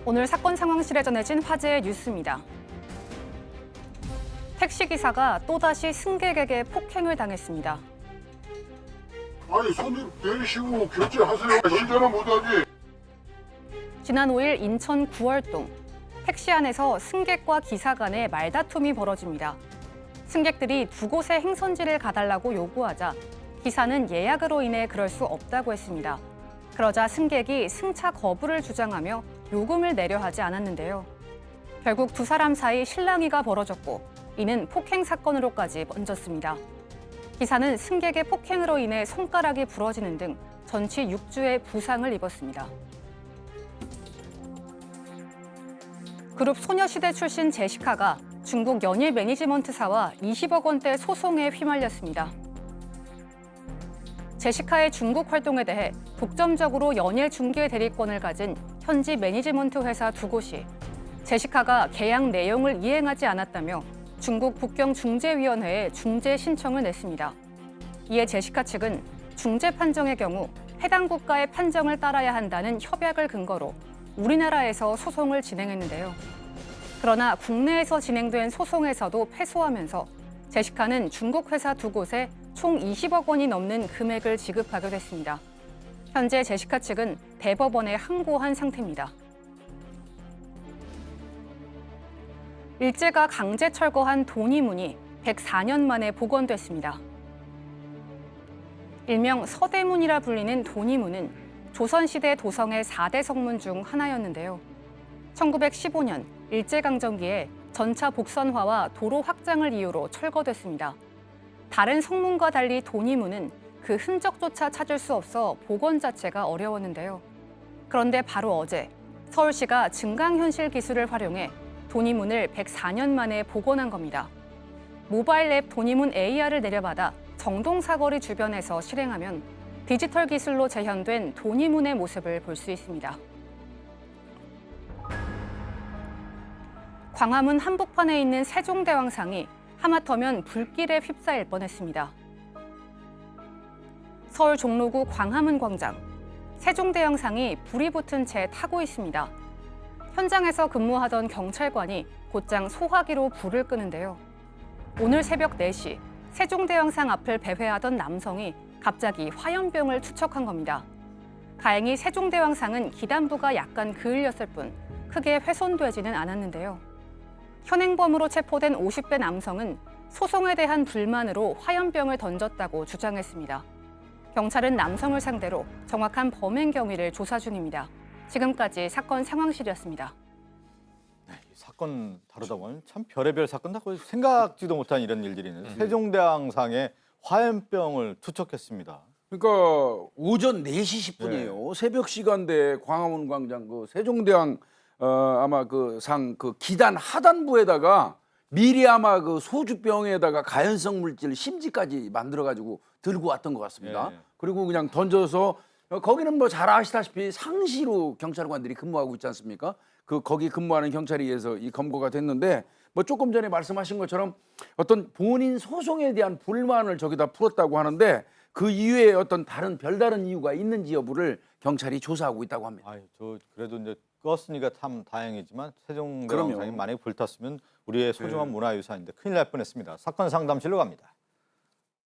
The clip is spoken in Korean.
오늘 사건 상황실에 전해진 화제의 뉴스입니다. 택시기사가 또다시 승객에게 폭행을 당했습니다. 아니 손님 내리시고 결제하세요. 운전은 못하지. 지난 5일 인천 구월동 택시 안에서 승객과 기사 간의 말다툼이 벌어집니다. 승객들이 두 곳의 행선지를 가달라고 요구하자 기사는 예약으로 인해 그럴 수 없다고 했습니다. 그러자 승객이 승차 거부를 주장하며 요금을 내려 하지 않았는데요. 결국 두 사람 사이 실랑이가 벌어졌고 이는 폭행 사건으로까지 번졌습니다. 기사는 승객의 폭행으로 인해 손가락이 부러지는 등 전치 6주의 부상을 입었습니다. 그룹 소녀시대 출신 제시카가 중국 연일 매니지먼트사와 20억 원대 소송에 휘말렸습니다. 제시카의 중국 활동에 대해 독점적으로 연일 중개 대리권을 가진 현지 매니지먼트 회사 두 곳이 제시카가 계약 내용을 이행하지 않았다며 중국 국경중재위원회에 중재 신청을 냈습니다. 이에 제시카 측은 중재 판정의 경우 해당 국가의 판정을 따라야 한다는 협약을 근거로 우리나라에서 소송을 진행했는데요. 그러나 국내에서 진행된 소송에서도 패소하면서 제시카는 중국 회사 두 곳에 총 20억 원이 넘는 금액을 지급하게 됐습니다. 현재 제시카 측은 대법원에 항고한 상태입니다. 일제가 강제 철거한 도니문이 104년 만에 복원됐습니다. 일명 서대문이라 불리는 도니문은 조선시대 도성의 4대 성문 중 하나였는데요. 1915년 일제강점기에 전차 복선화와 도로 확장을 이유로 철거됐습니다. 다른 성문과 달리 도니문은 그 흔적조차 찾을 수 없어 복원 자체가 어려웠는데요. 그런데 바로 어제 서울시가 증강현실 기술을 활용해 도니문을 104년 만에 복원한 겁니다. 모바일 앱 도니문 AR을 내려받아 정동사거리 주변에서 실행하면 디지털 기술로 재현된 도니문의 모습을 볼 수 있습니다. 광화문 한복판에 있는 세종대왕상이 하마터면 불길에 휩싸일 뻔했습니다. 서울 종로구 광화문 광장, 세종대왕상이 불이 붙은 채 타고 있습니다. 현장에서 근무하던 경찰관이 곧장 소화기로 불을 끄는데요. 오늘 새벽 4시 세종대왕상 앞을 배회하던 남성이 갑자기 화염병을 투척한 겁니다. 다행히 세종대왕상은 기단부가 약간 그을렸을 뿐 크게 훼손되지는 않았는데요. 현행범으로 체포된 50대 남성은 소송에 대한 불만으로 화염병을 던졌다고 주장했습니다. 경찰은 남성을 상대로 정확한 범행 경위를 조사 중입니다. 지금까지 사건 상황실이었습니다. 네, 이 사건 다루다 보면 참 별의별 사건 다 거의 생각지도 못한 이런 일들이 있는 세종대왕상에 화염병을 투척했습니다. 그러니까 오전 4시 10분이에요. 새벽 시간대 광화문 광장 그 세종대왕 아마 그 상 그 기단 하단부에다가 미리 아마 그 소주병에다가 가연성 물질 심지까지 만들어 가지고 들고 왔던 것 같습니다. 그리고 그냥 던져서 거기는 뭐 잘 아시다시피 상시로 경찰관들이 근무하고 있지 않습니까? 그 거기 근무하는 경찰에 의해서 이 검거가 됐는데 뭐 조금 전에 말씀하신 것처럼 어떤 본인 소송에 대한 불만을 저기다 풀었다고 하는데 그 이후에 어떤 다른 별다른 이유가 있는지 여부를 경찰이 조사하고 있다고 합니다. 아유, 저 그래도 이제 껐으니까 참 다행이지만 세종대왕상이 만약에 불탔으면 우리의 소중한 문화유산인데 큰일 날 뻔했습니다. 사건 상담실로 갑니다.